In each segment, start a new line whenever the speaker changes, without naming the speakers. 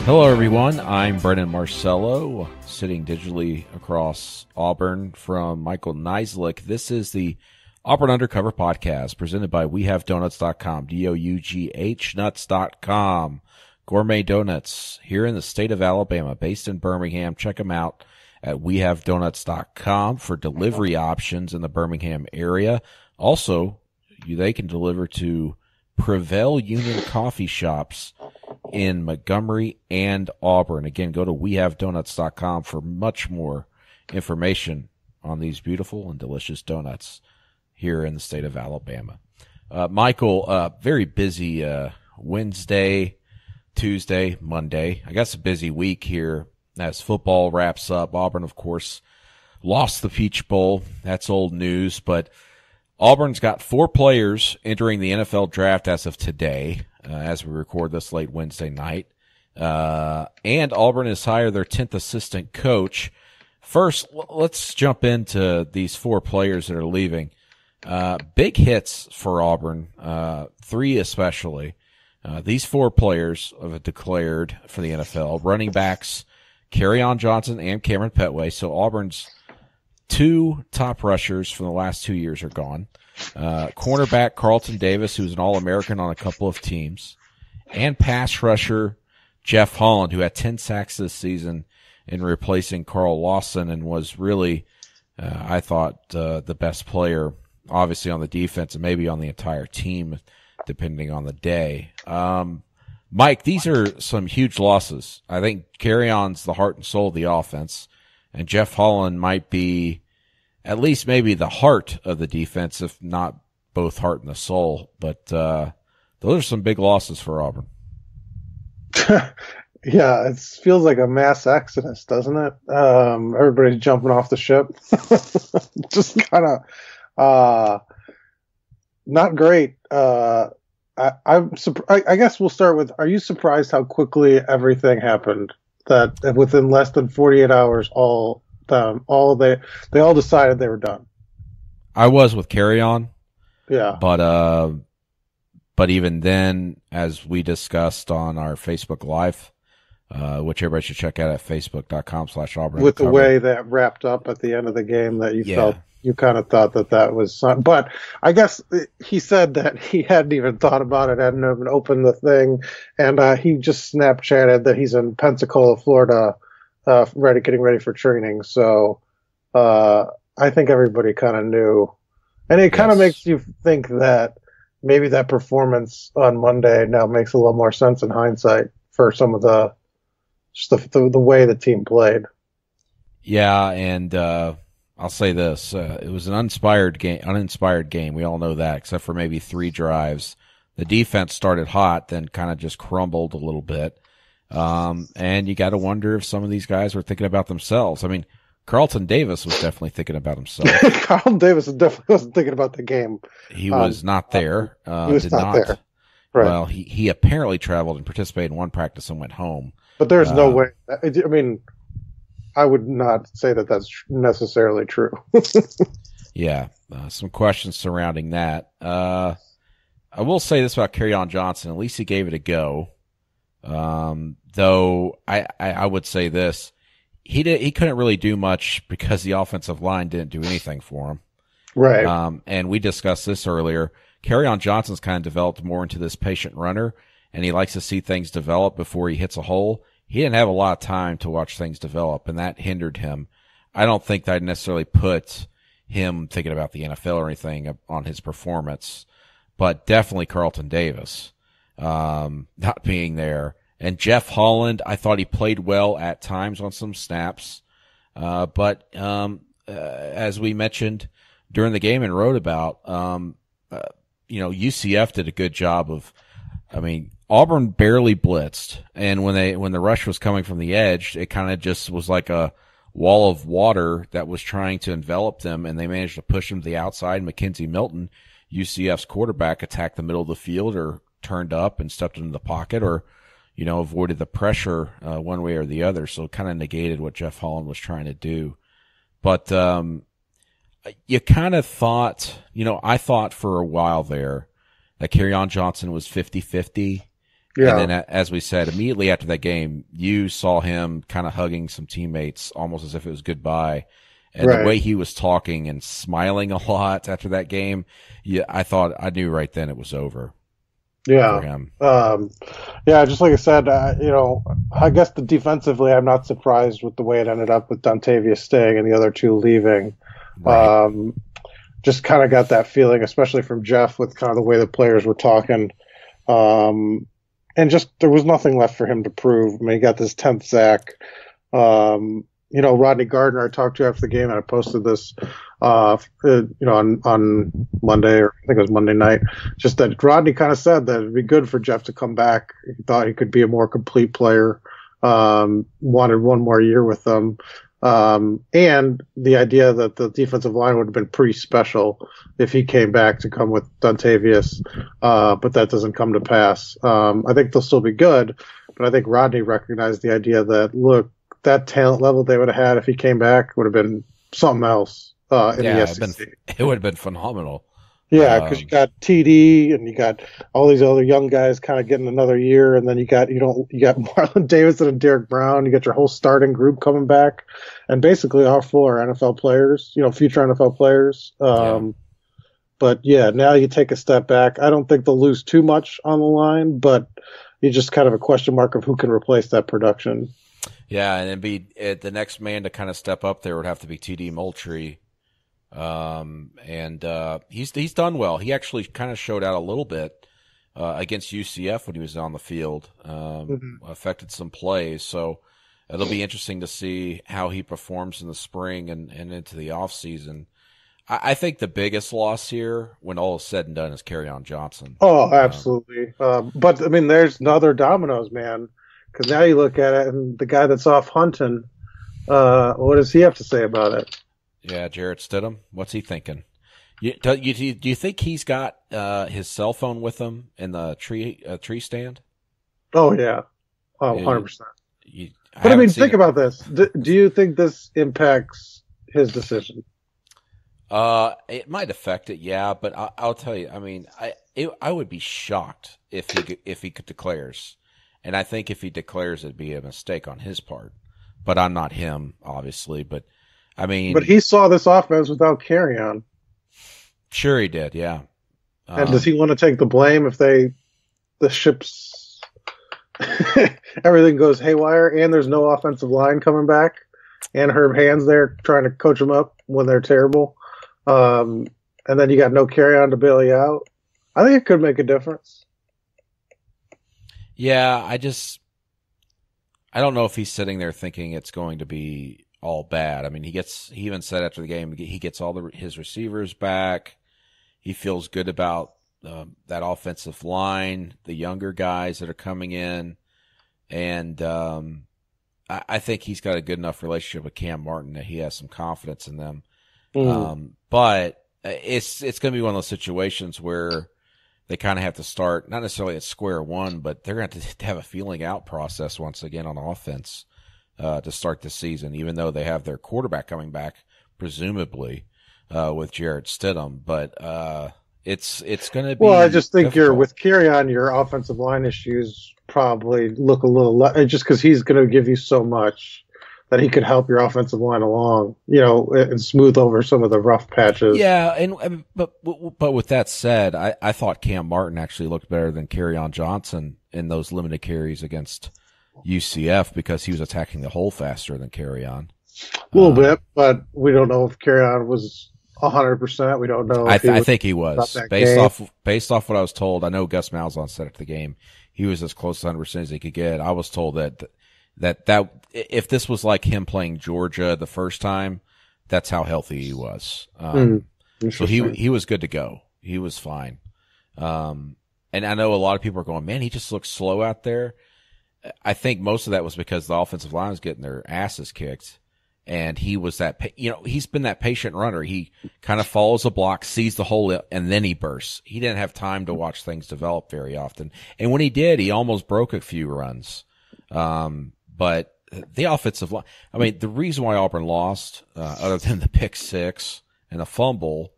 Hello, everyone. I'm Brennan Marcello, sitting digitally across Auburn from Michael Niziolek. This is the Auburn Undercover podcast presented by WeHaveDonuts.com, DOUGH nuts.com. Gourmet donuts here in the state of Alabama, based in Birmingham. Check them out at WeHaveDonuts.com for delivery options in the Birmingham area. Also, they can deliver to Prevail Union coffee shops in Montgomery and Auburn. Again, go to WeHaveDonuts.com for much more information on these beautiful and delicious donuts here in the state of Alabama. Michael, very busy Wednesday, Tuesday, Monday. I guess a busy week here as football wraps up. Auburn, of course, lost the Peach Bowl. That's old news, but Auburn's got 4 players entering the NFL draft as of today, as we record this late Wednesday night. And Auburn has hired their 10th assistant coach. First, let's jump into these 4 players that are leaving. Big hits for Auburn, 3 especially. These 4 players have declared for the NFL. Running backs, Kerryon Johnson and Cameron Petway. So Auburn's 2 top rushers from the last 2 years are gone. Cornerback Carlton Davis, who's an All-American on a couple of teams. And pass rusher Jeff Holland, who had 10 sacks this season in replacing Carl Lawson and was really, I thought, the best player, obviously on the defense and maybe on the entire team, depending on the day. Mike, these are some huge losses. I think Kerryon's the heart and soul of the offense. And Jeff Holland might be at least maybe the heart of the defense, if not both heart and the soul. But those are some big losses for Auburn.
Yeah, it feels like a mass exodus, doesn't it? Everybody's jumping off the ship. Just kind of not great. I guess we'll start with, are you surprised how quickly everything happened? That within less than 48 hours, they all decided they were done.
I was with Kerryon.
Yeah.
But even then, as we discussed on our Facebook Live, which everybody should check out at facebook.com/Auburn.
With the way that wrapped up at the end of the game, that you felt, you kind of thought that was, but I guess he said that he hadn't even thought about it, hadn't even opened the thing, and he just Snapchatted that he's in Pensacola, Florida, getting ready for training. So I think everybody kind of knew, and it kind of makes you think that maybe that performance on Monday now makes a little more sense in hindsight for some of the way the team played.
Yeah, and I'll say this: it was an uninspired game. We all know that, except for maybe 3 drives. The defense started hot, then kind of just crumbled a little bit. And you got to wonder if some of these guys were thinking about themselves. I mean, Carlton Davis was definitely thinking about himself.
Carlton Davis definitely wasn't thinking about the game.
He was not there.
He was not there. Right.
Well, he apparently traveled and participated in one practice and went home.
But there's no way. I mean, I would not say that that's necessarily true.
Yeah, some questions surrounding that. I will say this about Kerryon Johnson. At least he gave it a go. Though I would say this. He couldn't really do much because the offensive line didn't do anything for him.
Right.
And we discussed this earlier. Kerryon Johnson's kind of developed more into this patient runner, and he likes to see things develop before he hits a hole. He didn't have a lot of time to watch things develop, and that hindered him. I don't think that necessarily put him thinking about the NFL or anything on his performance, but definitely Carlton Davis not being there. And Jeff Holland, I thought he played well at times on some snaps, but as we mentioned during the game and wrote about, UCF did a good job of, Auburn barely blitzed, and when the rush was coming from the edge, it kind of just was like a wall of water that was trying to envelop them, and they managed to push them to the outside. Mackenzie Milton, UCF's quarterback, attacked the middle of the field or turned up and stepped into the pocket or, avoided the pressure one way or the other, so it kind of negated what Jeff Holland was trying to do. But you kind of thought, I thought for a while there that Kerryon Johnson was 50-50
Yeah.
And then, as we said, immediately after that game, you saw him kind of hugging some teammates almost as if it was goodbye. And the way he was talking and smiling a lot after that game, yeah, I knew right then it was over.
Yeah.
For him.
Yeah, just like I said, I guess defensively, I'm not surprised with the way it ended up with Dontavius staying and the other two leaving.
Right.
Just kind of got that feeling, especially from Jeff, with kind of the way the players were talking. And just there was nothing left for him to prove. I mean, he got this 10th sack. Rodney Gardner, I talked to after the game, and I posted this, on Monday, or I think it was Monday night, just that Rodney kind of said that it'd be good for Jeff to come back. He thought he could be a more complete player, wanted one more year with them. And the idea that the defensive line would have been pretty special if he came back to come with Dontavius, but that doesn't come to pass. I think they'll still be good, but I think Rodney recognized the idea that, look, that talent level they would have had if he came back would have been something else in the SEC.
It would have been phenomenal.
Yeah, because you got TD and you got all these other young guys kind of getting another year, and then you got Marlon Davidson and Derek Brown. You got your whole starting group coming back, and basically all four NFL players, future NFL players. But yeah, now you take a step back. I don't think they'll lose too much on the line, but you just kind of a question mark of who can replace that production.
Yeah, and it'd be the next man to kind of step up there would have to be TD Moultrie. He's done well. He actually kind of showed out a little bit against UCF when he was on the field, affected some plays. So it'll be interesting to see how he performs in the spring and into the off season. I think the biggest loss here, when all is said and done, is Kerryon Johnson.
Oh, absolutely. But I mean, there's other dominoes, man. Because now you look at it, and the guy that's off hunting, what does he have to say about it?
Yeah, Jarrett Stidham. What's he thinking? Do you think he's got his cell phone with him in the tree stand?
Oh yeah, 100%. But I mean, think about this. Do you think this impacts his decision?
It might affect it, yeah. But I'll tell you. I mean, I would be shocked if he declares. And I think if he declares, it'd be a mistake on his part. But I'm not him, obviously. But I mean,
but he saw this offense without Kerryon.
Sure, he did. Yeah.
And does he want to take the blame if the ship's everything goes haywire and there's no offensive line coming back, and Herb Hand's there trying to coach them up when they're terrible, and then you got no Kerryon to bail you out? I think it could make a difference.
Yeah, I don't know if he's sitting there thinking it's going to be all bad. I mean, he even said after the game, he gets all his receivers back. He feels good about that offensive line, the younger guys that are coming in. And I think he's got a good enough relationship with Cam Martin that he has some confidence in them. But it's going to be one of those situations where they kind of have to start, not necessarily at square one, but they're going to have a feeling out process once again on offense to start the season, even though they have their quarterback coming back, presumably, with Jarrett Stidham. But it's going to be
Well, I just think
difficult.
with Kerryon, your offensive line issues probably look a little just because he's going to give you so much that he could help your offensive line along, and smooth over some of the rough patches.
Yeah, but with that said, I thought Cam Martin actually looked better than Kerryon Johnson in those limited carries against UCF because he was attacking the hole faster than Kerryon.
A little bit, but we don't know if Kerryon was 100%. We don't know.
I think he was based off what I was told. I know Gus Malzahn said at the game he was as close to 100% as he could get. I was told that if this was like him playing Georgia the first time, that's how healthy he was. So he was good to go. He was fine. And I know a lot of people are going, man, he just looks slow out there. I think most of that was because the offensive line was getting their asses kicked. And he was he's been that patient runner. He kind of follows a block, sees the hole, and then he bursts. He didn't have time to watch things develop very often. And when he did, he almost broke a few runs. But the offensive line, I mean, the reason why Auburn lost, other than the pick six and a fumble,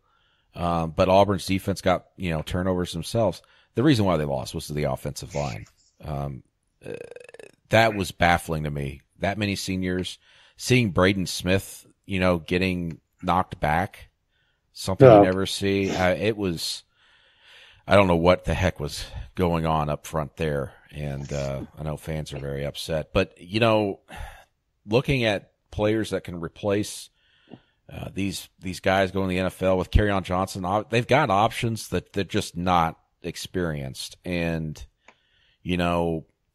but Auburn's defense got, turnovers themselves. The reason why they lost was the offensive line. Um, that was baffling to me. That many seniors, seeing Braden Smith, getting knocked back, something you never see. It was, I don't know what the heck was going on up front there. And I know fans are very upset. But, looking at players that can replace these guys going to the NFL with Kerryon Johnson, they've got options that they're just not experienced. And,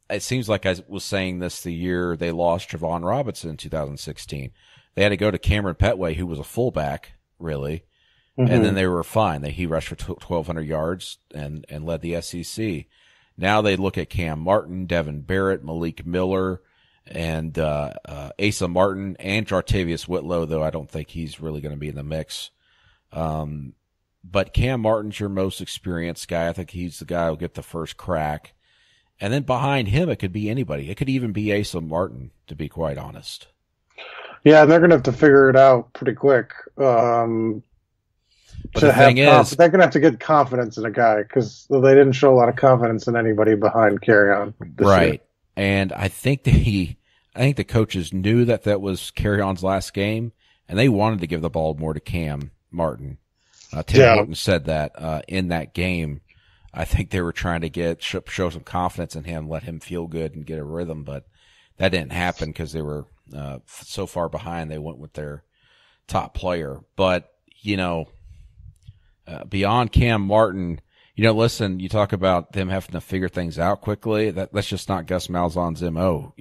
it seems like I was saying this the year they lost Javon Robinson in 2016. They had to go to Cameron Petway, who was a fullback, really. Mm-hmm. And then they were fine. He rushed for 1,200 yards and led the SEC. Now they look at Cam Martin, Devin Barrett, Malik Miller, and Asa Martin, and Jartavius Whitlow, though I don't think he's really going to be in the mix. But Cam Martin's your most experienced guy. I think he's the guy who'll get the first crack. And then behind him, it could be anybody. It could even be Asa Martin, to be quite honest.
Yeah, and they're going to have to figure it out pretty quick.
But the thing is,
they're going to have to get confidence in a guy because they didn't show a lot of confidence in anybody behind Kerryon.
Right.
Year.
And I think the coaches knew that was Kerryon's last game, and they wanted to give the ball more to Cam Martin. Tim Horton said that in that game. I think they were trying to show some confidence in him, let him feel good and get a rhythm, but that didn't happen because they were so far behind. They went with their top player. But, beyond Cam Martin, listen, you talk about them having to figure things out quickly. That's just not Gus Malzahn's MO.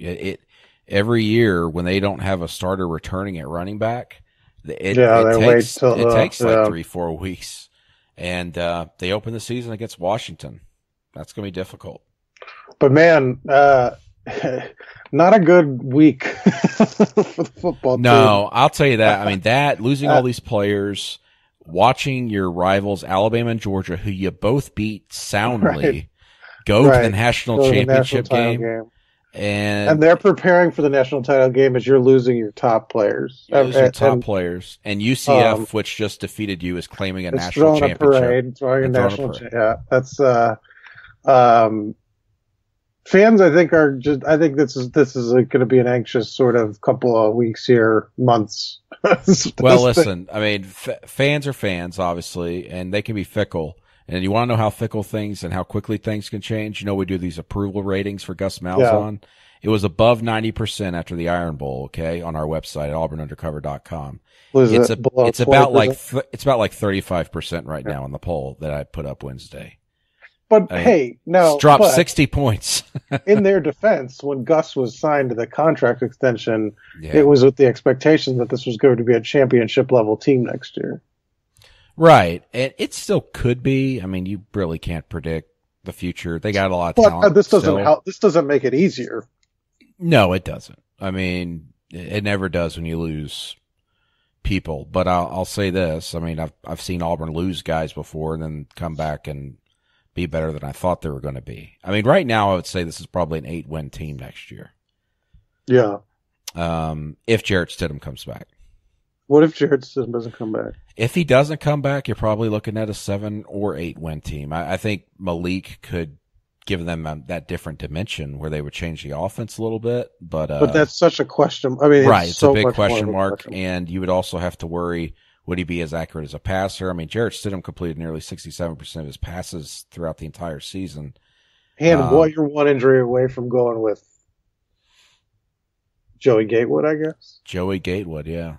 Every year when they don't have a starter returning at running back, it takes like 3-4 weeks. And they open the season against Washington. That's going to be difficult.
But, man, not a good week for the football team.
No, I'll tell you that. I mean, losing all these players, watching your rivals, Alabama and Georgia, who you both beat soundly, go to the national championship game. And
they're preparing for the national title game as you're losing your top players.
Players. And UCF, which just defeated you, is claiming a national championship.
Throwing a national championship. Yeah, that's fans. I think this is going to be an anxious sort of couple of weeks here, months.
Well, listen, I mean, fans are fans, obviously, and they can be fickle. And you want to know how fickle things and how quickly things can change? We do these approval ratings for Gus Malzahn. Yeah. It was above 90% after the Iron Bowl, okay, on our website at auburnundercover.com. It's about like 35% right now on the poll that I put up Wednesday.
But
it's dropped 60 points.
In their defense, when Gus was signed to the contract extension, it was with the expectation that this was going to be a championship level team next year.
Right. And it still could be. I mean, you really can't predict the future. They got a lot of talent.
But this doesn't help. This doesn't make it easier.
No, it doesn't. I mean, it never does when you lose people. But I'll say this. I mean, I've seen Auburn lose guys before and then come back and be better than I thought they were going to be. I mean, right now I would say this is probably an 8-win team next year.
Yeah.
If Jarrett Stidham comes back.
What if Jarrett Stidham doesn't come back?
If he doesn't come back, you're probably looking at a 7 or 8-win team. I think Malik could give them that different dimension where they would change the offense a little bit. But
that's such a question. I mean,
it's a big question mark. And you would also have to worry, would he be as accurate as a passer? I mean, Jarrett Stidham completed nearly 67% of his passes throughout the entire season.
And you're one injury away from going with Joey Gatewood, I guess.
Joey Gatewood, yeah.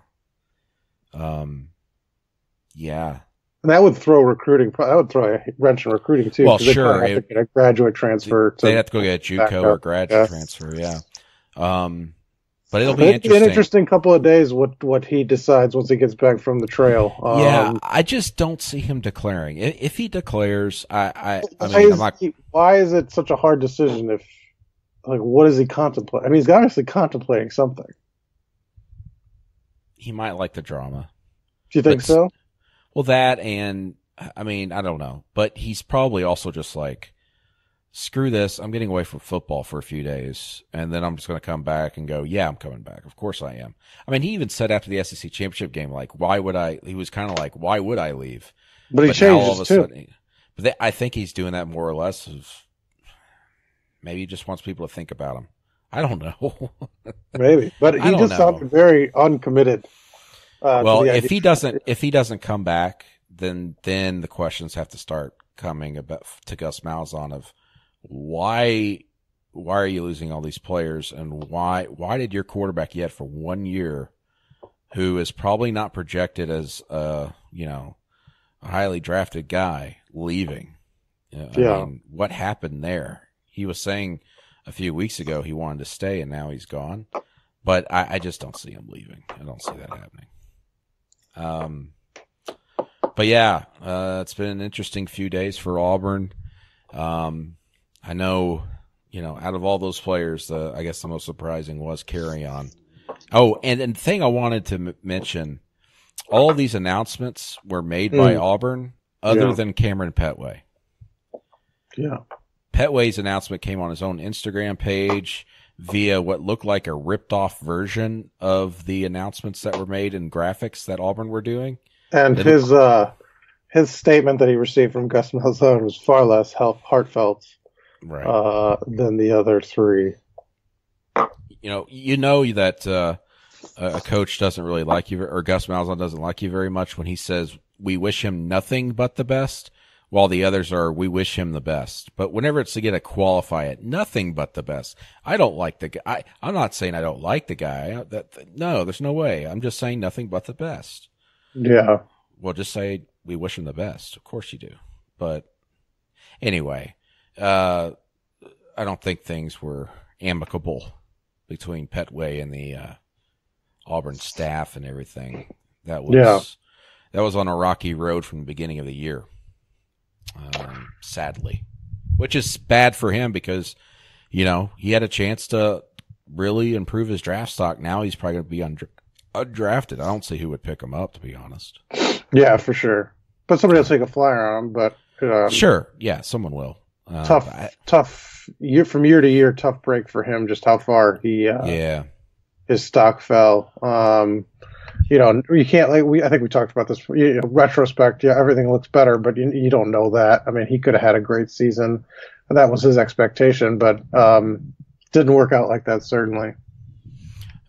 Yeah.
And that would throw recruiting. That would throw a wrench in recruiting too.
Well, sure.
They have to get a graduate transfer.
They'd have to go get a JUCO or graduate transfer. Yeah. But it'll be interesting.
An interesting couple of days. What he decides once he gets back from the trail.
I just don't see him declaring. If he declares, why
is it such a hard decision? If what is he contemplating? I mean, he's obviously contemplating something.
He might like the drama.
Do you think so?
Well, that and, I mean, I don't know. But he's probably also just like, screw this. I'm getting away from football for a few days. And then I'm just going to come back and go, yeah, I'm coming back. Of course I am. I mean, he even said after the SEC championship game, like, he was kind of like, why would I leave?
But he changes too.
But I think he's doing that more or less. Maybe he just wants people to think about him. I don't know.
Maybe, but he just sounded very uncommitted.
Well, if he doesn't come back, then the questions have to start coming to Gus Malzahn of why are you losing all these players, and why did your quarterback yet for 1 year, who is probably not projected as a highly drafted guy, leaving? I mean, what happened there? He was saying a few weeks ago he wanted to stay, and now he's gone. But I just don't see him leaving. I don't see that happening. But yeah, it's been an interesting few days for Auburn. I know, out of all those players, I guess the most surprising was Carry-On. Oh, and the thing I wanted to mention, all of these announcements were made by Auburn, other than Cameron Petway.
Yeah.
Petway's announcement came on his own Instagram page via what looked like a ripped-off version of the announcements that were made in graphics that Auburn were doing.
And his statement that he received from Gus Malzahn was far less heartfelt than the other three.
You know that a coach doesn't really like you, or Gus Malzahn doesn't like you very much when he says, "We wish him nothing but the best," while the others are, "We wish him the best." But whenever it's to get a qualify it, nothing but the best. I don't like the guy. I'm not saying I don't like the guy. No, there's no way. I'm just saying nothing but the best.
Yeah.
Well, just say we wish him the best. Of course you do. But anyway, I don't think things were amicable between Petway and the Auburn staff and everything. That was on a rocky road from the beginning of the year. Sadly, which is bad for him because, he had a chance to really improve his draft stock. Now he's probably going to be undrafted. I don't see who would pick him up, to be honest.
Yeah, for sure. But somebody will take a flyer on him. But
sure, yeah, someone will.
Tough year from year to year. Tough break for him. Just how far his stock fell. You can't I think we talked about this. Retrospect, everything looks better, but you don't know that. I mean, he could have had a great season, and that was his expectation, but didn't work out like that, certainly.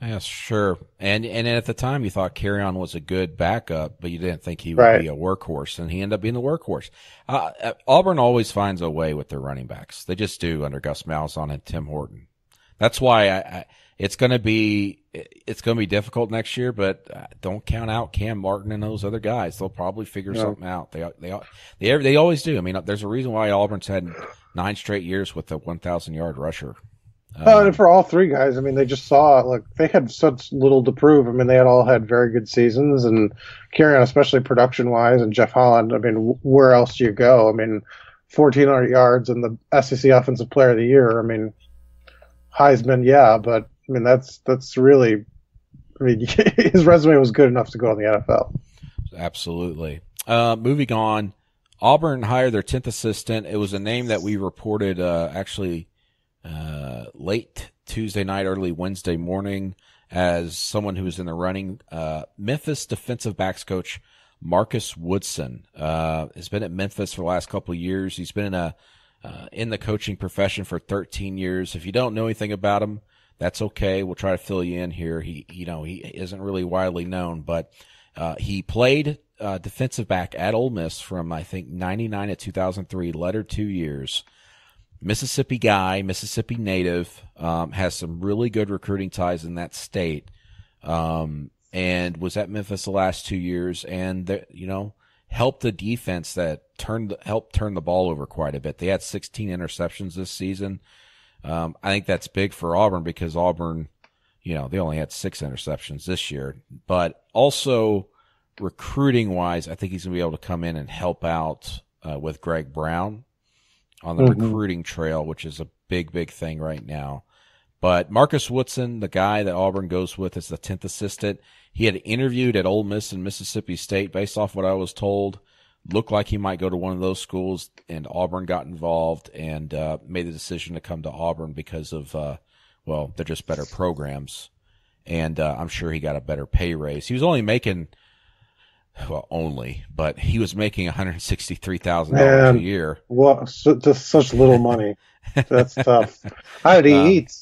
Yeah, sure. And at the time, you thought Carry-On was a good backup, but you didn't think he would be a workhorse, and he ended up being the workhorse. Auburn always finds a way with their running backs. They just do under Gus Malzahn and Tim Horton. That's why it's going to be difficult next year, but don't count out Cam Martin and those other guys. They'll probably figure something out. They always do. I mean, there's a reason why Auburn's had 9 straight years with a 1,000-yard rusher.
And for all three guys, I mean, they just saw they had such little to prove. I mean, they all had very good seasons, and Carry-On, especially production-wise, and Jeff Holland. I mean, where else do you go? I mean, 1,400 yards and the SEC Offensive Player of the Year. I mean, Heisman, but I mean, that's really. I mean, his resume was good enough to go in the NFL.
Absolutely. Moving on, Auburn hired their 10th assistant. It was a name that we reported late Tuesday night, early Wednesday morning, as someone who was in the running. Memphis defensive backs coach Marcus Woodson has been at Memphis for the last couple of years. He's been in the coaching profession for 13 years. If you don't know anything about him, that's okay. We'll try to fill you in here. He isn't really widely known, but he played defensive back at Ole Miss from, I think, 99 to 2003, latter 2 years. Mississippi guy, Mississippi native, has some really good recruiting ties in that state, and was at Memphis the last 2 years, and helped the defense that helped turn the ball over quite a bit. They had 16 interceptions this season. I think that's big for Auburn because Auburn, they only had 6 interceptions this year, but also recruiting wise, I think he's going to be able to come in and help out with Greg Brown on the recruiting trail, which is a big, big thing right now. But Marcus Woodson, the guy that Auburn goes with as the 10th assistant, he had interviewed at Ole Miss and Mississippi State. Based off what I was told, looked like he might go to one of those schools, and Auburn got involved and made the decision to come to Auburn because of, they're just better programs. And I'm sure he got a better pay raise. He was only making Well, only, but he was making $163,000 a year.
What? Just such little money. That's tough. How did he eat?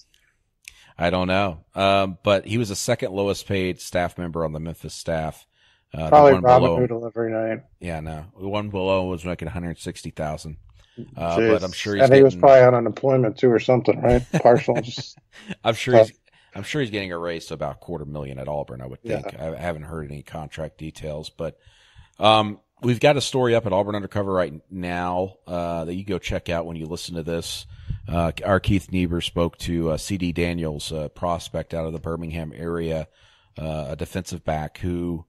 I don't know. But he was the second lowest paid staff member on the Memphis staff.
Probably Robin Noodle every night.
Yeah, no. The one below was making $160,000. But I'm sure
he was probably on unemployment too or something, right? Partial.
I'm sure he's getting a raise to about $250,000 at Auburn, I would think. Yeah. I haven't heard any contract details, but we've got a story up at Auburn Undercover right now that you go check out when you listen to this. Our Keith Niebuhr spoke to C.D. Daniels, a prospect out of the Birmingham area, a defensive back who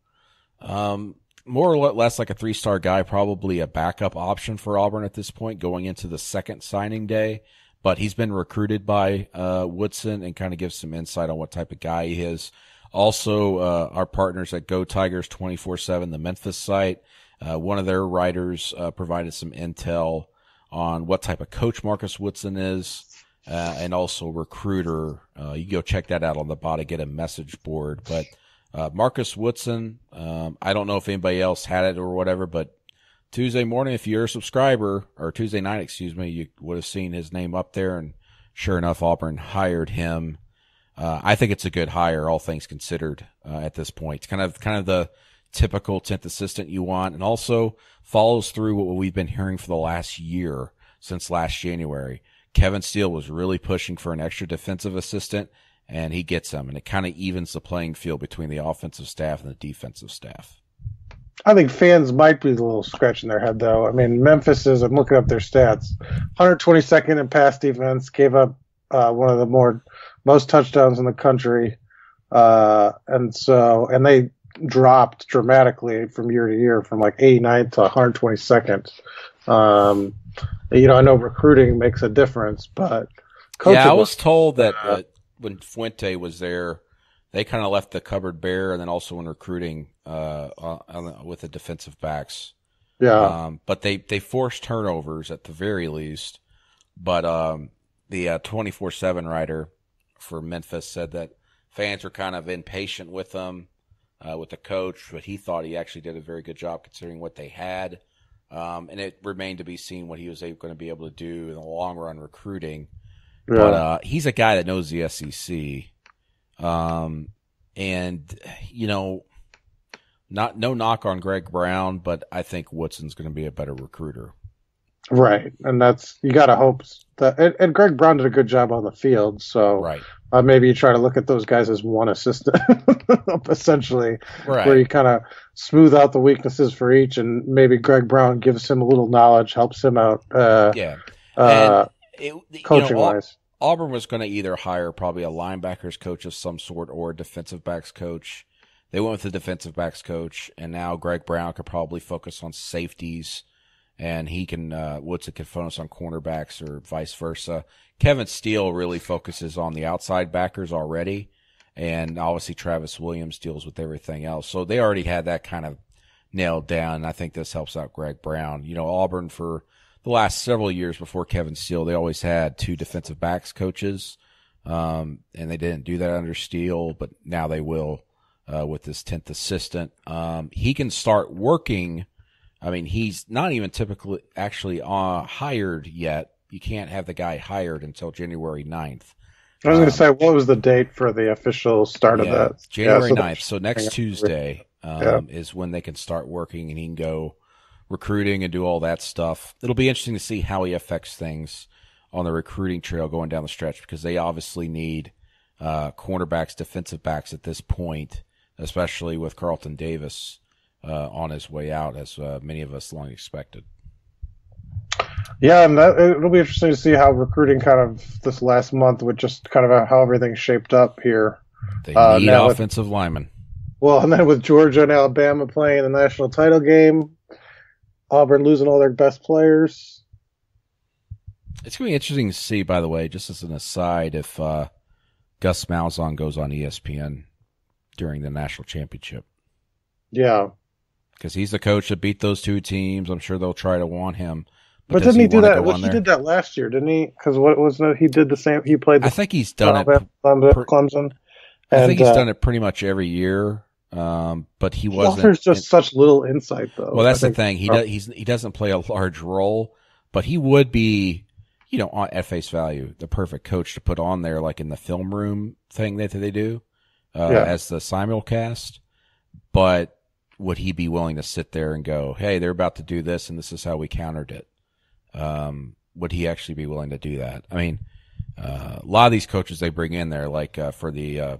more or less like a 3-star guy, probably a backup option for Auburn at this point going into the second signing day. But he's been recruited by Woodson and kind of gives some insight on what type of guy he is. Also, our partners at Go Tigers 24/7, the Memphis site, one of their writers provided some intel on what type of coach Marcus Woodson is, and also recruiter. You can go check that out on the Bada Get a Message board. But Marcus Woodson, I don't know if anybody else had it or whatever, but Tuesday morning, if you're a subscriber, or Tuesday night, excuse me, you would have seen his name up there, and sure enough, Auburn hired him. I think it's a good hire, all things considered, at this point. It's kind of the typical 10th assistant you want, and also follows through what we've been hearing for the last year, since last January. Kevin Steele was really pushing for an extra defensive assistant, and he gets him, and it kind of evens the playing field between the offensive staff and the defensive staff.
I think fans might be a little scratching their head, though. I mean, Memphis is, I'm looking up their stats, 122nd in pass defense, gave up one of the most touchdowns in the country. And they dropped dramatically from year to year from like 89th to 122nd. I know recruiting makes a difference, but coaching.
Yeah, I was told that when Fuente was there, they kind of left the cupboard bare, and then also in recruiting with the defensive backs.
Yeah.
But they forced turnovers at the very least. But the 24/7 writer for Memphis said that fans were kind of impatient with them, with the coach, but he thought he actually did a very good job considering what they had. And it remained to be seen what he was going to be able to do in the long run recruiting. Yeah. But he's a guy that knows the SEC. No knock on Greg Brown, but I think Woodson's going to be a better recruiter.
Right. And you got to hope that, and Greg Brown did a good job on the field. So
right.
Maybe you try to look at those guys as one assistant, essentially,
right.
Where you kind of smooth out the weaknesses for each, and maybe Greg Brown gives him a little knowledge, helps him out. Coaching wise.
Auburn was going to either hire probably a linebackers coach of some sort or a defensive backs coach. They went with the defensive backs coach, and now Greg Brown could probably focus on safeties, and Woodson could focus on cornerbacks or vice versa. Kevin Steele really focuses on the outside backers already, and obviously Travis Williams deals with everything else. So they already had that kind of nailed down, and I think this helps out Greg Brown. Auburn for the last several years before Kevin Steele, they always had 2 defensive backs coaches, and they didn't do that under Steele, but now they will with this 10th assistant. He can start working. I mean, he's not even typically actually hired yet. You can't have the guy hired until January 9th.
I was going to say, what was the date for the official start of that?
January 9th. So next Tuesday is when they can start working, and he can go recruiting and do all that stuff. It'll be interesting to see how he affects things on the recruiting trail going down the stretch, because they obviously need cornerbacks, defensive backs at this point, especially with Carlton Davis on his way out, as many of us long expected.
Yeah, and it'll be interesting to see how recruiting kind of this last month with just kind of how everything shaped up here.
They need offensive linemen.
Well, and then with Georgia and Alabama playing the national title game, Auburn losing all their best players.
It's going to be interesting to see, by the way, just as an aside, if Gus Malzahn goes on ESPN during the national championship.
Yeah.
Because he's the coach that beat those 2 teams. I'm sure they'll try to want him.
But didn't he do that? Well, he did that last year, didn't he? Because what wasn't it? He did the same. He played.
I think he's done it.
Clemson.
I think he's done it pretty much every year. but he
He
wasn't.
offers just such little insight, though.
Well, that's the thing. He doesn't play a large role, but he would be, at face value, the perfect coach to put on there, like in the film room thing that they do, as the simulcast. But would he be willing to sit there and go, "Hey, they're about to do this, and this is how we countered it"? Would he actually be willing to do that? I mean, a lot of these coaches they bring in there, like for the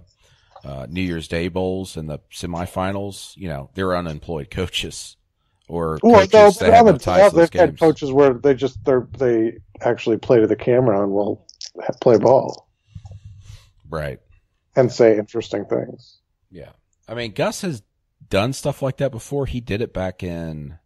New Year's Day bowls and the semifinals, they're unemployed coaches or coaches that have no ties to those games.
Had coaches where they actually play to the camera and will play ball,
right,
and say interesting things.
Yeah, I mean, Gus has done stuff like that before. He did it back in,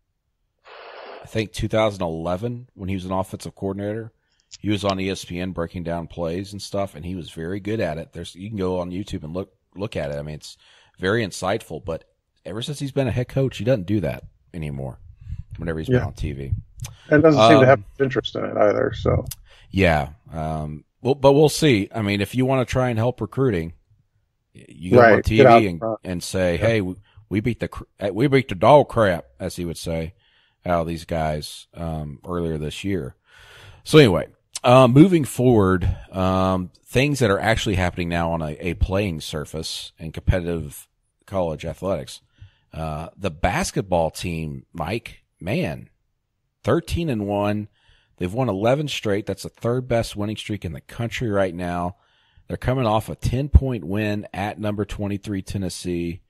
I think, 2011 when he was an offensive coordinator. He was on ESPN breaking down plays and stuff, and he was very good at it. You can go on YouTube and look at it. I mean, it's very insightful, but ever since he's been a head coach, he doesn't do that anymore whenever he's been on TV.
And doesn't seem to have interest in it either. So
yeah. But we'll see. I mean, if you want to try and help recruiting, you go on TV and say, "Hey, we beat the dog crap," as he would say, out of these guys earlier this year. So anyway, moving forward, things that are actually happening now on a playing surface in competitive college athletics. The basketball team, Mike, man, 13-1. They've won 11 straight. That's the third best winning streak in the country right now. They're coming off a 10-point win at number 23 Tennessee.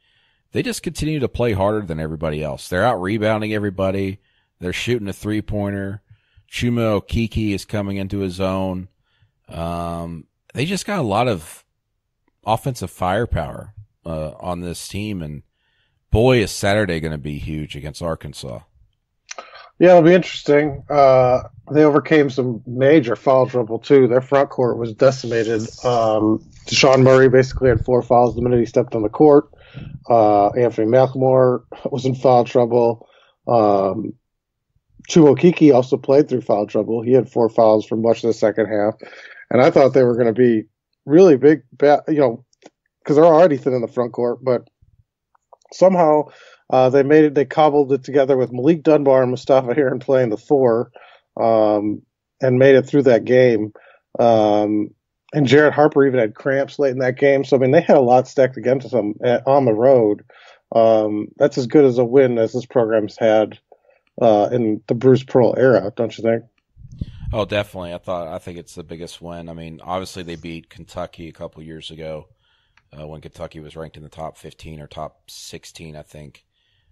They just continue to play harder than everybody else. They're out rebounding everybody. They're shooting a three-pointer. Chuma Okeke is coming into his own. They just got a lot of offensive firepower on this team, and boy, is Saturday going to be huge against Arkansas.
Yeah, it'll be interesting. They overcame some major foul trouble, too. Their front court was decimated. Deshaun Murray basically had 4 fouls the minute he stepped on the court. Anthony McLemore was in foul trouble. Chuma Okeke also played through foul trouble. He had 4 fouls for much of the second half. And I thought they were going to be really big, because they're already thin in the front court, but somehow they cobbled it together with Malik Dunbar and Mustafa Heron playing the 4, and made it through that game. And Jarrett Harper even had cramps late in that game. So, I mean, they had a lot stacked against them on the road. That's as good as a win as this program's had in the Bruce Pearl era, don't you think?
Oh, definitely. I think it's the biggest win. I mean, obviously they beat Kentucky a couple years ago when Kentucky was ranked in the top 15 or top 16, I think,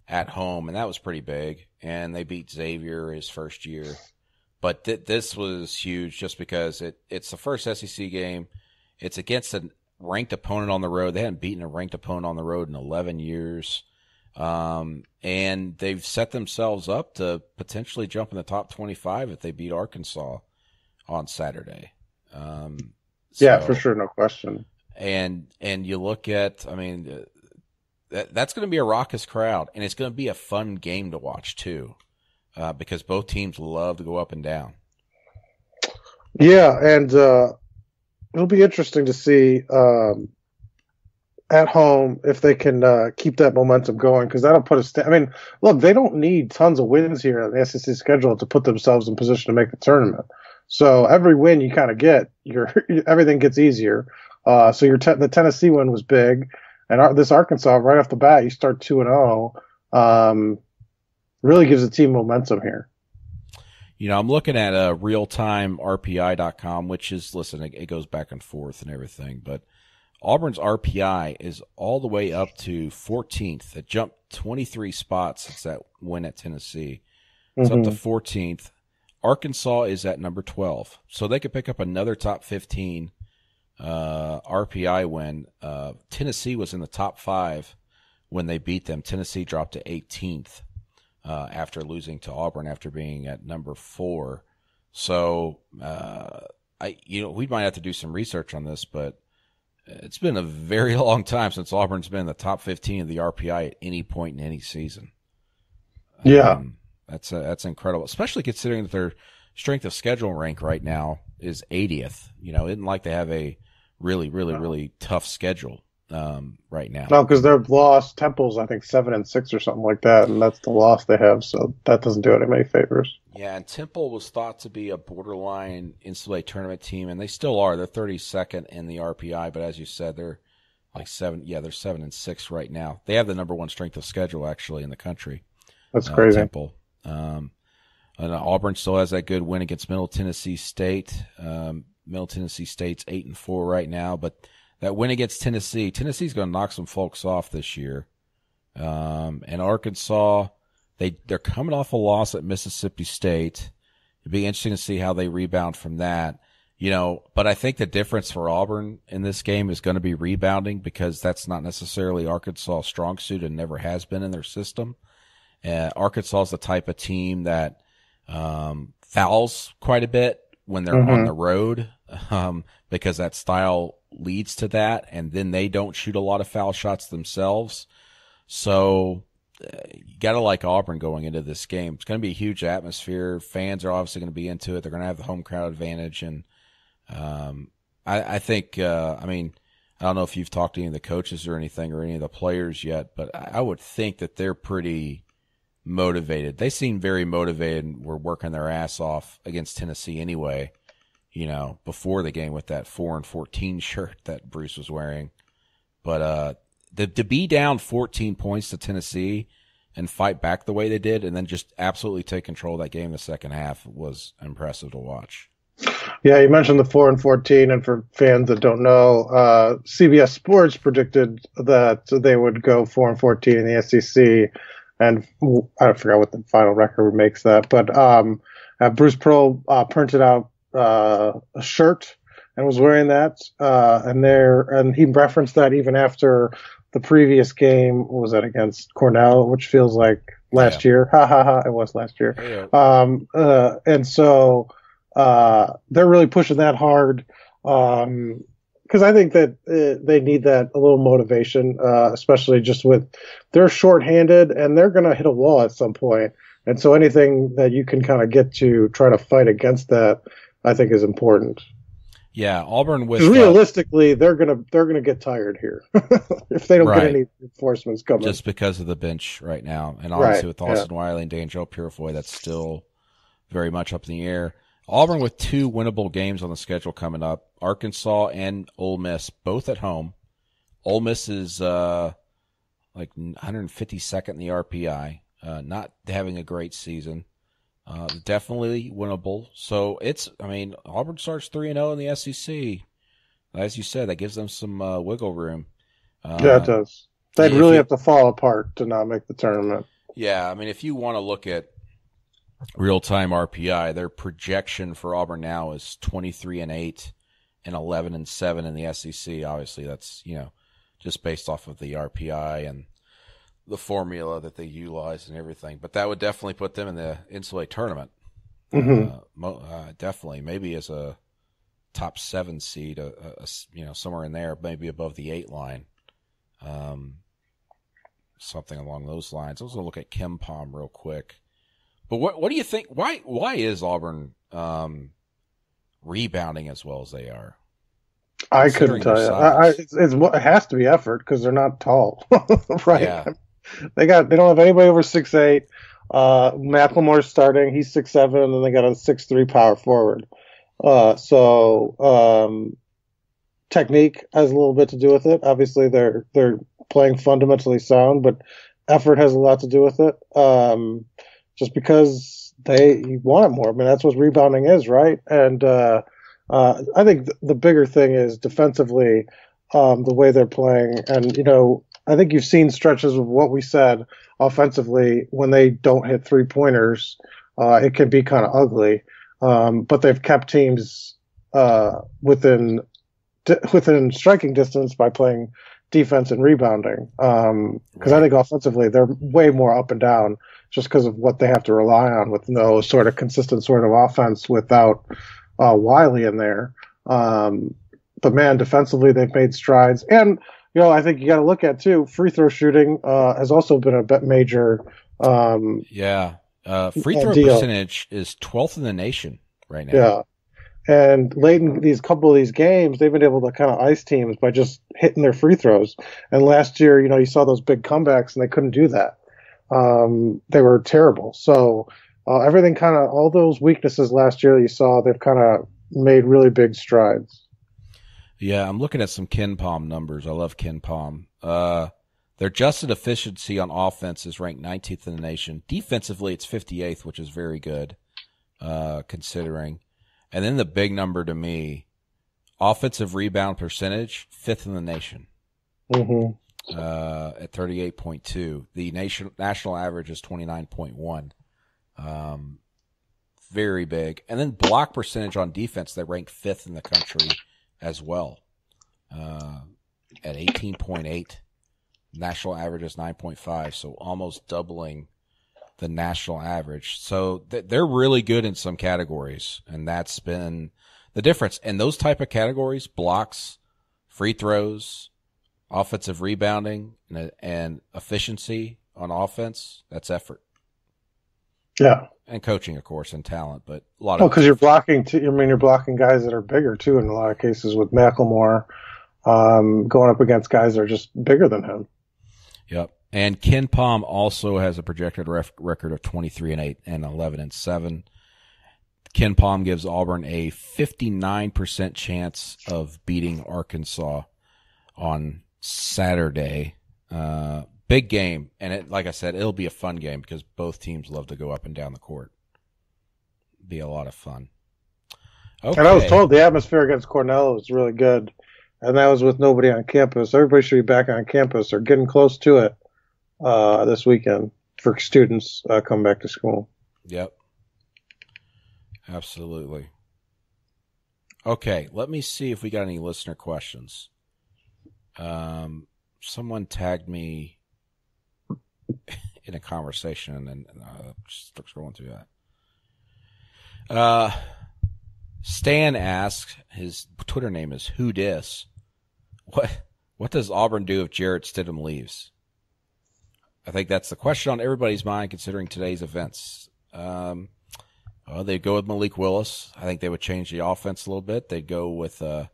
at home, and that was pretty big. And they beat Xavier his first year. But this was huge just because it's the first SEC game. It's against a ranked opponent on the road. They hadn't beaten a ranked opponent on the road in 11 years. And they've set themselves up to potentially jump in the top 25 if they beat Arkansas on Saturday.
Yeah, for sure, no question.
And you look at, I mean, that's going to be a raucous crowd, and it's going to be a fun game to watch too, because both teams love to go up and down.
Yeah, and it'll be interesting to see at home if they can keep that momentum going, because that'll put us. I mean, look, they don't need tons of wins here on the SEC schedule to put themselves in position to make the tournament. So every win you kind of get, everything gets easier. So the Tennessee win was big, and this Arkansas right off the bat, you start 2-0. Really gives the team momentum here.
I'm looking at realtimerpi.com, which is, listen, it goes back and forth and everything, but Auburn's RPI is all the way up to 14th. It jumped 23 spots since that win at Tennessee. It's up to 14th. Arkansas is at number 12. So they could pick up another top 15 RPI win. Tennessee was in the top 5 when they beat them. Tennessee dropped to 18th after losing to Auburn after being at number 4. So we might have to do some research on this, but it's been a very long time since Auburn's been in the top 15 of the RPI at any point in any season.
Yeah.
That's incredible, especially considering that their strength of schedule rank right now is 80th. It isn't like they have a really, really, really tough schedule right now.
No, because they've lost. Temple's, I think, 7-6 or something like that, and that's the loss they have. So that doesn't do any favors.
Yeah, and Temple was thought to be a borderline NCAA tournament team, and they still are. They're 32nd in the RPI, but as you said, they're like 7. Yeah, they're 7-6 right now. They have the number one strength of schedule actually in the country.
That's crazy.
Temple. And Auburn still has that good win against Middle Tennessee State. Middle Tennessee State's 8-4 right now, but that win against Tennessee's going to knock some folks off this year. And Arkansas, they're coming off a loss at Mississippi State. It'd be interesting to see how they rebound from that. But I think the difference for Auburn in this game is going to be rebounding, because that's not necessarily Arkansas' strong suit and never has been in their system. Arkansas is the type of team that fouls quite a bit when they're on the road, because that style leads to that, and then they don't shoot a lot of foul shots themselves. So you got to like Auburn going into this game. It's going to be a huge atmosphere. Fans are obviously going to be into it. They're going to have the home crowd advantage, and I think, I don't know if you've talked to any of the coaches or anything or any of the players yet, but I would think that they're pretty motivated. They seem very motivated and were working their ass off against Tennessee anyway, before the game with that 4-14 shirt that Bruce was wearing. But to be down 14 points to Tennessee and fight back the way they did, and then just absolutely take control of that game in the second half, was impressive to watch.
Yeah, you mentioned the 4-14, and for fans that don't know, CBS Sports predicted that they would go 4-14 in the SEC, and I forgot what the final record makes that, but Bruce Pearl printed out a shirt and was wearing that, and he referenced that even after the previous game. What was that, against Cornell, which feels like last year? It was last year. Yeah. And so they're really pushing that hard, because I think that they need that a little motivation, especially just with they're shorthanded and they're going to hit a wall at some point. And so anything that you can kind of get to try to fight against that, I think, is important.
Yeah, Auburn with
realistically, they're gonna get tired here if they don't get any reinforcements coming.
Just because of the bench right now, and obviously with Austin Wiley and D'Angelo Purifoy, that's still very much up in the air. Auburn with 2 winnable games on the schedule coming up: Arkansas and Ole Miss, both at home. Ole Miss is like 152nd in the RPI, not having a great season. Definitely winnable. So Auburn starts 3-0 in the SEC. As you said, that gives them some wiggle room.
Yeah, it does. They'd really have to fall apart to not make the tournament.
Yeah, if you want to look at real-time RPI, their projection for Auburn now is 23-8 and 11-7 in the SEC. Obviously, that's just based off of the RPI and the formula that they utilize and everything, but that would definitely put them in the NCAA tournament. Definitely, maybe as a top 7 seed, somewhere in there, maybe above the 8 line, something along those lines. I was going to look at KenPom real quick, but what do you think? Why is Auburn rebounding as well as they are?
I couldn't tell you. It has to be effort, because they're not tall, right? Yeah. They don't have anybody over 6'8". Macklemore's starting; he's 6'7", and then they got a 6'3" power forward. So technique has a little bit to do with it. Obviously, they're playing fundamentally sound, but effort has a lot to do with it. Just because they want it more. That's what rebounding is, right? And I think the bigger thing is defensively, the way they're playing, and I think you've seen stretches of what we said offensively when they don't hit 3-pointers. It can be kind of ugly, but they've kept teams within striking distance by playing defense and rebounding. Because I think offensively they're way more up and down just because of what they have to rely on with no sort of consistent sort of offense without Wiley in there. But man, defensively they've made strides. And I think you got to look at too. Free throw shooting has also been a major.
Free throw percentage is 12th in the nation right now.
Yeah, And late in these couple of these games, they've been able to kind of ice teams by just hitting their free throws. And last year, you saw those big comebacks, and they couldn't do that. They were terrible. So everything all those weaknesses last year that you saw, they've kind of made really big strides.
Yeah, I'm looking at some KenPom numbers. I love KenPom. Their adjusted efficiency on offense is ranked 19th in the nation. Defensively, it's 58th, which is very good, considering. And then the big number to me, offensive rebound percentage, 5th in the nation, at 38.2. The national average is 29.1. Very big. And then block percentage on defense, they rank 5th in the country as well, at 18.8. National average is 9.5, so almost doubling the national average. So they're really good in some categories, and that's been the difference. And those type of categories, blocks, free throws, offensive rebounding, and efficiency on offense, that's effort.
Yeah.
And coaching, of course, and talent, but a lot of
because you're blocking you're blocking guys that are bigger too in a lot of cases with McLemore going up against guys that are just bigger than him.
Yep. And KenPom also has a projected record of 23-8 and 11-7. KenPom gives Auburn a 59% chance of beating Arkansas on Saturday. Big game, and like I said, it'll be a fun game because both teams love to go up and down the court. Be a lot of fun. Okay.
And I was told the atmosphere against Cornell was really good, and that was with nobody on campus. Everybody should be back on campus or getting close to it this weekend for students come back to school.
Yep. Absolutely. Okay, let me see if we got any listener questions. Someone tagged me in a conversation, and just scrolling through that. Stan asks, his Twitter name is Who Dis. What does Auburn do if Jarrett Stidham leaves? I think that's the question on everybody's mind considering today's events. They'd go with Malik Willis. I think they would change the offense a little bit. They'd go with a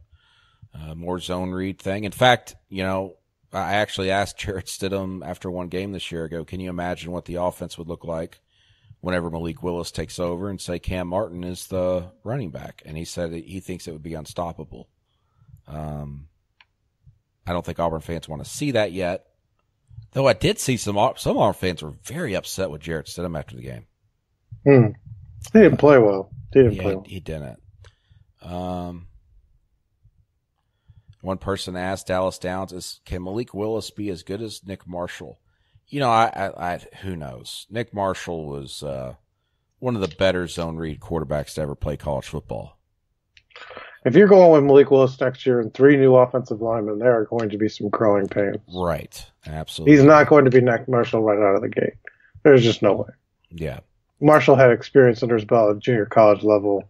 more zone read thing. In fact, I actually asked Jarrett Stidham after one game this year ago, can you imagine what the offense would look like whenever Malik Willis takes over and say Cam Martin is the running back? And he said that he thinks it would be unstoppable. I don't think Auburn fans want to see that yet, though I did see some Auburn fans were very upset with Jarrett Stidham after the game.
He didn't play well.
He didn't. One person asked Dallas Downs, can Malik Willis be as good as Nick Marshall? I who knows? Nick Marshall was one of the better zone read quarterbacks to ever play college football.
If you're going with Malik Willis next year and 3 new offensive linemen, there are going to be some growing pains.
Right. Absolutely.
He's not going to be Nick Marshall right out of the gate. There's just no way.
Yeah.
Marshall had experience under his belt at junior college level.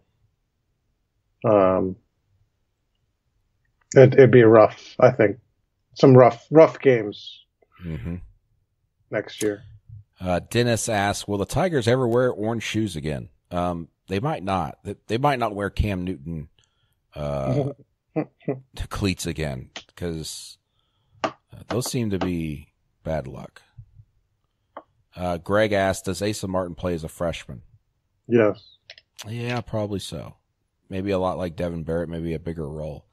It'd be rough, I think. Some rough games next year.
Dennis asks, will the Tigers ever wear orange shoes again? They might not. They might not wear Cam Newton cleats again because those seem to be bad luck. Greg asked, does Asa Martin play as a freshman?
Yes.
Yeah, probably so. Maybe a lot like Devin Barrett, maybe a bigger role.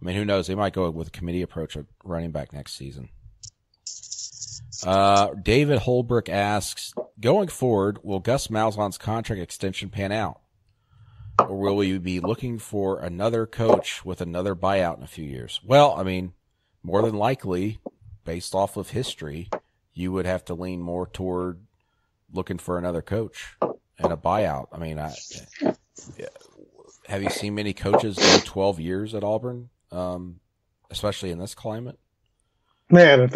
I mean, who knows? They might go with a committee approach at running back next season. David Holbrook asks, going forward, will Gus Malzahn's contract extension pan out? Or will we be looking for another coach with another buyout in a few years? Well, I mean, more than likely, based off of history, you would have to lean more toward looking for another coach and a buyout. I mean, have you seen many coaches go 12 years at Auburn, especially in this climate?
Man, if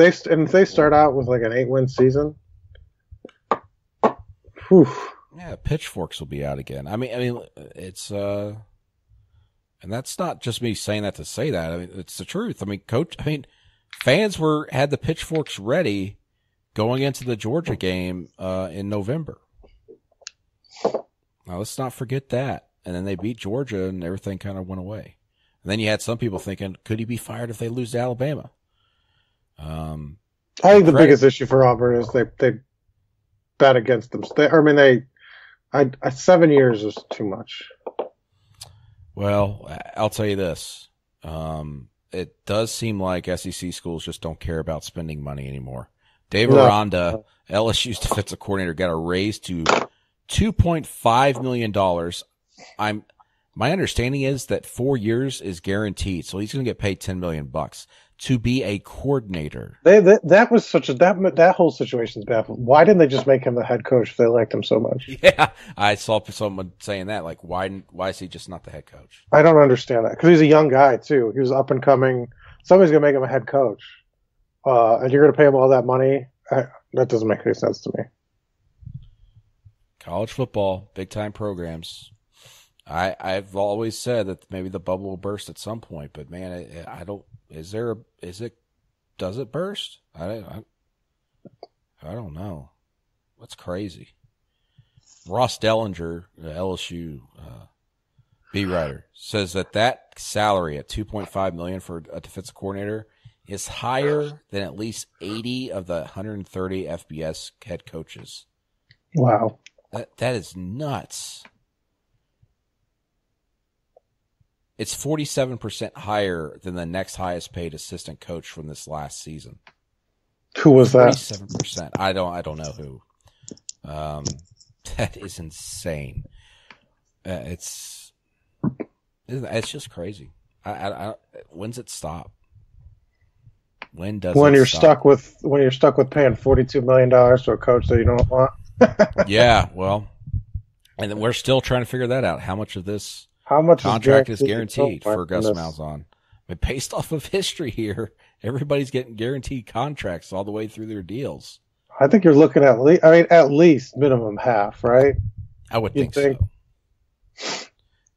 they start out with like an 8-win season, whew.
Yeah, pitchforks will be out again. I mean, it's and that's not just me saying that to say that. I mean, it's the truth. Fans had the pitchforks ready going into the Georgia game in November. Now, let's not forget that. and then they beat Georgia, and everything kind of went away. And then you had some people thinking, could he be fired if they lose to Alabama?
I think the biggest issue for Auburn is they bet against them. 7 years is too much.
Well, I'll tell you this. It does seem like SEC schools just don't care about spending money anymore. Dave Aranda, LSU's defensive coordinator, got a raise to $2.5 million. My understanding is that 4 years is guaranteed, so he's going to get paid $10 million to be a coordinator.
That whole situation's baffling. Why didn't they just make him the head coach if they liked him so much?
Yeah, I saw someone saying that. Like, why is he just not the head coach?
I don't understand that because he's a young guy too. He was up and coming. Somebody's gonna make him a head coach, and you're gonna pay him all that money. That doesn't make any sense to me.
College football, big time programs. I've always said that maybe the bubble will burst at some point, but man, I don't. Does it burst? I don't know. That's crazy. Ross Dellinger, the LSU beat writer, says that salary at $2.5 million for a defensive coordinator is higher than at least 80 of the 130 FBS head coaches.
Wow.
That is nuts. It's 47% higher than the next highest paid assistant coach from this last season.
Who was that?
47%. I don't know who. That is insane. It's just crazy. When's it stop? When you're stuck with paying $42 million to a coach that you don't want? Yeah, well, and then we're still trying to figure that out. How much contract is guaranteed for Gus Malzahn? But based off of history here, everybody's getting guaranteed contracts all the way through their deals.
I think you're looking at least minimum half, right?
I would think so.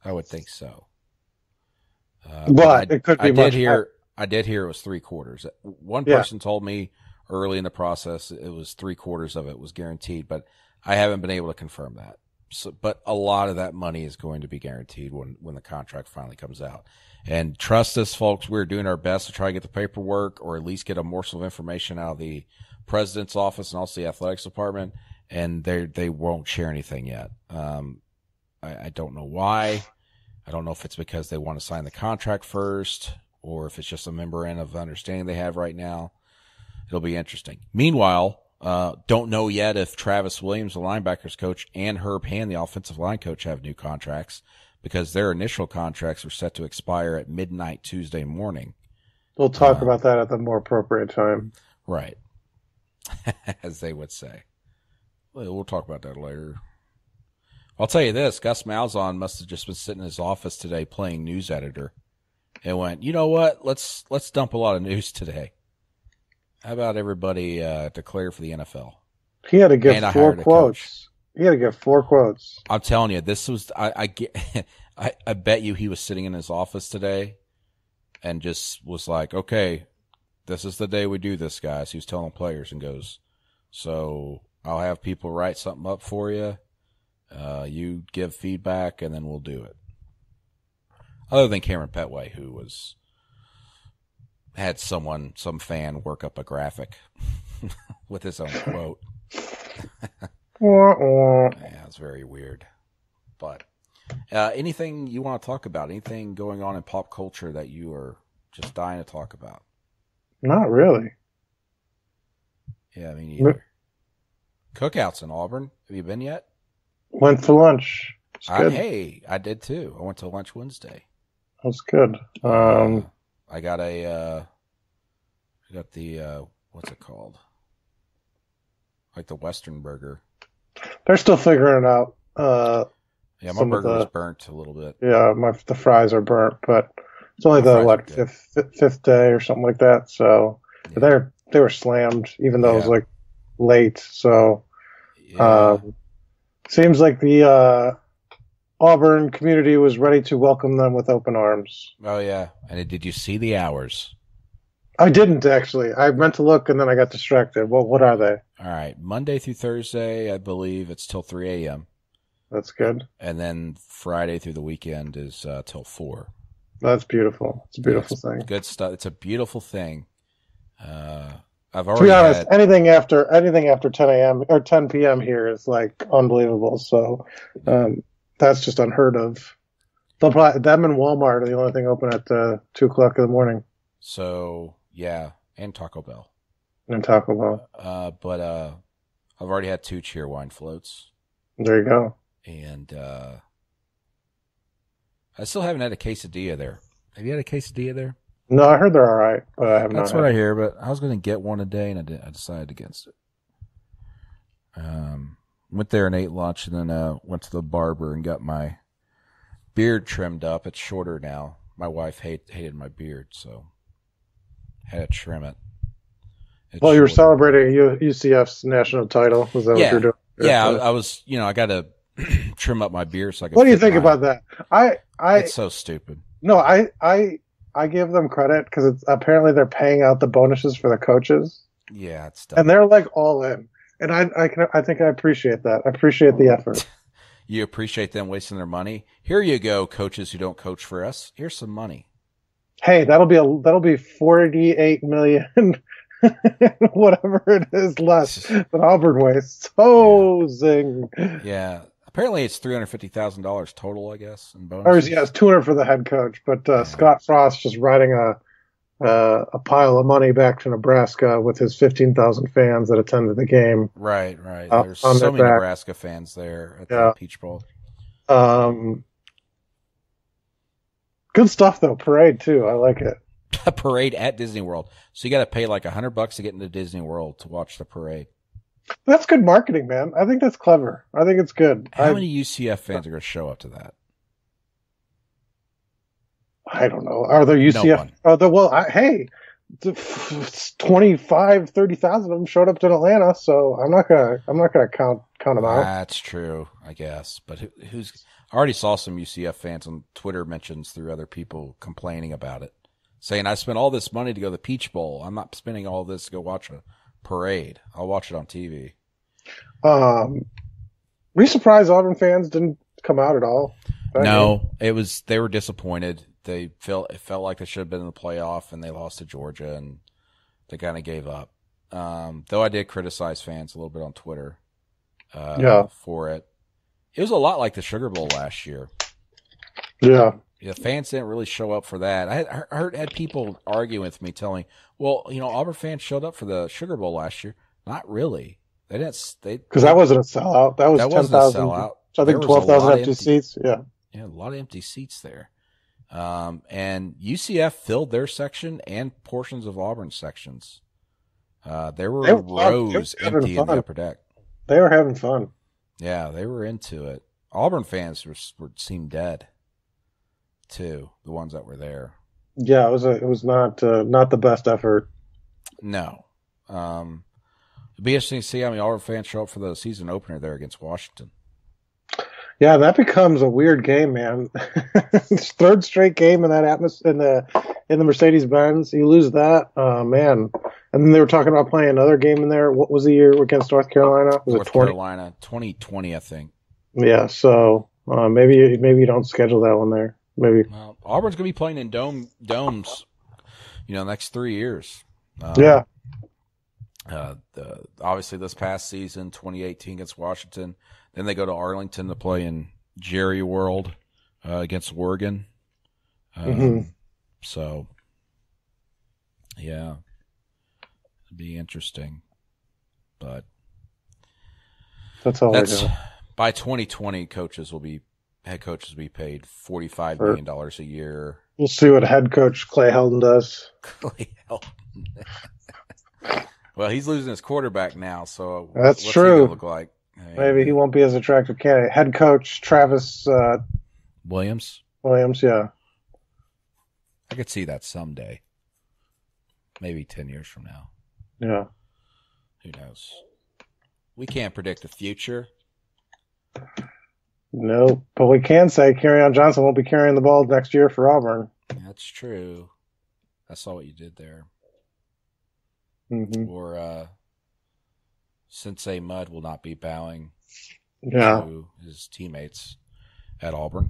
I would think so.
But it could be much higher.
I did hear it was 3/4. One person told me early in the process it was 3/4 of it was guaranteed, but I haven't been able to confirm that. So, but a lot of that money is going to be guaranteed when the contract finally comes out. And trust us, folks, we're doing our best to try to get the paperwork or at least get a morsel of information out of the president's office and also the athletics department, and they won't share anything yet. I don't know why. I don't know if it's because they want to sign the contract first or if it's just a memorandum of understanding they have right now. It'll be interesting. Meanwhile, don't know yet if Travis Williams, the linebackers coach, and Herb Hand, the offensive line coach, have new contracts because their initial contracts are set to expire at midnight Tuesday morning.
We'll talk about that at the more appropriate time.
Right. As they would say. We'll talk about that later. I'll tell you this, Gus Malzahn must have just been sitting in his office today playing news editor and went, you know what, let's dump a lot of news today. How about everybody declare for the NFL?
He had to give 4 quotes. He had to give 4 quotes.
I'm telling you, this was I bet you he was sitting in his office today and just was like, okay, this is the day we do this, guys. He was telling players and goes, so I'll have people write something up for you. You give feedback, and then we'll do it. Other than Cameron Petway, who had some fan work up a graphic with his own quote. Yeah, it's very weird. But anything you want to talk about? Anything going on in pop culture that you are just dying to talk about?
Not really.
Yeah, me neither. Cookouts in Auburn. Have you been yet?
Went for lunch.
Hey, I did too. I went to lunch Wednesday.
That's good.
I got the what's it called? Like the Western burger.
They're still figuring it out.
Yeah, my burger was burnt a little bit.
Yeah, the fries are burnt, but it's only the fifth day or something like that. So yeah. They were slammed, even though it was like late. So seems like the Auburn community was ready to welcome them with open arms.
Oh yeah, and did you see the hours?
I didn't actually. I meant to look and then I got distracted. Well, what are they?
All right, Monday through Thursday, I believe it's till 3 a.m.
That's good.
And then Friday through the weekend is till 4.
That's beautiful. It's a beautiful thing.
Good stuff. It's a beautiful thing. I've
To
already
be honest, anything after 10 a.m. or 10 p.m. here is like unbelievable. So that's just unheard of. They'll probably, them and Walmart are the only thing open at 2 o'clock in the morning.
So yeah, and Taco Bell.
And Taco Bell.
But I've already had 2 Cheerwine floats.
There you go.
And I still haven't had a quesadilla there. Have you had a quesadilla there?
No, I heard they're all right, but I have not.
That's what I hear, but I was going to get one a day, and I decided against it. Went there and ate lunch, and then went to the barber and got my beard trimmed up. It's shorter now. My wife hated my beard, so had to trim it.
Well, you were celebrating UCF's national title. Was that what you were doing?
Yeah, I was. I got to trim up my beard so I could.
What do you think about that?
It's so stupid.
No, I give them credit because apparently they're paying out the bonuses for the coaches.
Yeah, it's dumb.
And they're like all in, and I think I appreciate that. I appreciate the effort.
You appreciate them wasting their money. Here you go, coaches who don't coach for us. Here's some money.
Hey, that'll be 48 million, whatever it is, less than Auburn wastes. Oh, zing!
Yeah. Apparently, it's $350,000 total, I guess, in bonuses.
Or yeah, it's $200 for the head coach, but Scott Frost just riding a pile of money back to Nebraska with his 15,000 fans that attended the game.
Right. There's so many Nebraska fans there at the Peach Bowl.
Good stuff though. Parade too. I like it.
A parade at Disney World. So you got to pay like $100 to get into Disney World to watch the parade.
That's good marketing, man. I think that's clever. I think it's good.
How many UCF fans are going to show up to that?
I don't know. Are there UCF? Hey, 25, 30,000 of them showed up to Atlanta, so I'm not gonna count them out.
That's true, I guess. But who's? I already saw some UCF fans on Twitter mentions through other people complaining about it, saying I spent all this money to go to the Peach Bowl. I'm not spending all this to go watch a parade. I'll watch it on TV.
Were you surprised Auburn fans didn't come out at all?
No, they were disappointed. It felt like they should have been in the playoff, and they lost to Georgia, and they kind of gave up. Though I did criticize fans a little bit on Twitter for it. It was a lot like the Sugar Bowl last year.
Yeah.
The fans didn't really show up for that. I had people arguing with me, telling, "Well, Auburn fans showed up for the Sugar Bowl last year." Not really. They didn't.
Because that wasn't a sellout. That was 10,000.
Sellout.
I think 12,000 empty seats. Yeah.
Yeah, a lot of empty seats there. And UCF filled their section and portions of Auburn's sections. There were rows empty in the upper deck.
They were having fun.
Yeah, they were into it. Auburn fans seemed dead, too. The ones that were there.
Yeah, it was not the best effort.
No. It'd be interesting to see how many Auburn fans show up for the season opener there against Washington.
Yeah, that becomes a weird game, man. Third straight game in that atmosphere in the Mercedes-Benz. You lose that, man. And then they were talking about playing another game in there. What was the year against North Carolina? Was
North Carolina, 2020, I think.
Yeah, so maybe you don't schedule that one there. Maybe.
Well, Auburn's gonna be playing in domes, next 3 years.
Yeah.
Obviously, this past season, 2018 against Washington. Then they go to Arlington to play in Jerry World against Oregon. So, yeah, it'd be interesting. But
that's all I know.
By 2020, head coaches will be paid $45 million a year.
We'll see what head coach Clay Helton does.
Clay Helton. Well, he's losing his quarterback now, so
that's
what's
true.
He gonna look like?
Maybe he won't be as attractive candidate. Head coach Travis
Williams.
Yeah.
I could see that someday. Maybe 10 years from now.
Yeah.
Who knows? We can't predict the future.
No, but we can say Kerryon Johnson won't be carrying the ball next year for Auburn.
That's true. I saw what you did there.
Mm-hmm.
Or Sensei Mud will not be bowing
to
his his teammates at Auburn.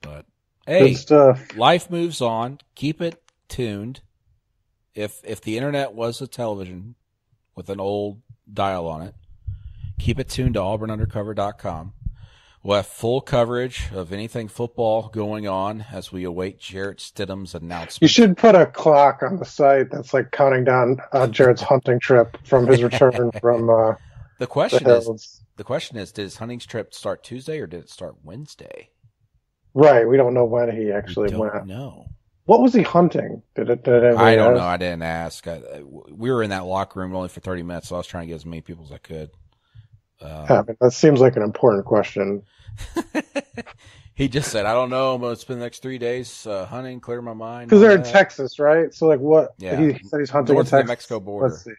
But hey,
good stuff.
Life moves on. Keep it tuned. If the internet was a television with an old dial on it, keep it tuned to auburnundercover.com. We'll have full coverage of anything football going on as we await Jarrett Stidham's announcement.
You should put a clock on the site that's like counting down Jarrett's hunting trip from his return from
the question
the hills.
The question is, did his hunting trip start Tuesday or did it start Wednesday?
Right, we don't know when he actually went.
No.
What was he hunting? Did
I don't know. I didn't ask. We were in that locker room only for 30 minutes, so I was trying to get as many people as I could.
That seems like an important question.
He just said, I don't know. I'm going to spend the next 3 days hunting, clear my mind.
Because they're in Texas, right? So, like, what?
Yeah.
He said he's hunting
north
in Texas.
of the Mexico border.
Let's see.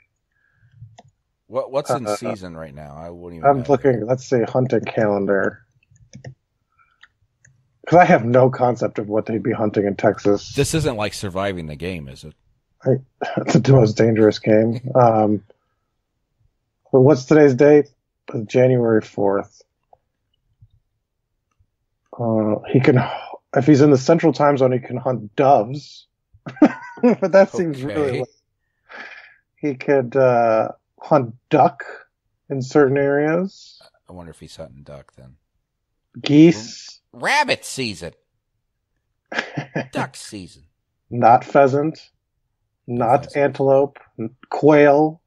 What's in season right now? I wouldn't even
I'm
know.
looking. Let's see, hunting calendar. Because I have no concept of what they'd be hunting in Texas.
This isn't like Surviving the Game, is it?
It's the most dangerous game. But what's today's date? January 4th. He can, if he's in the central time zone, he can hunt doves. But that seems really late. He could hunt duck in certain areas.
I wonder if he's hunting duck then.
Geese.
Rabbit season. Duck season.
Not pheasant. Not antelope. Quail.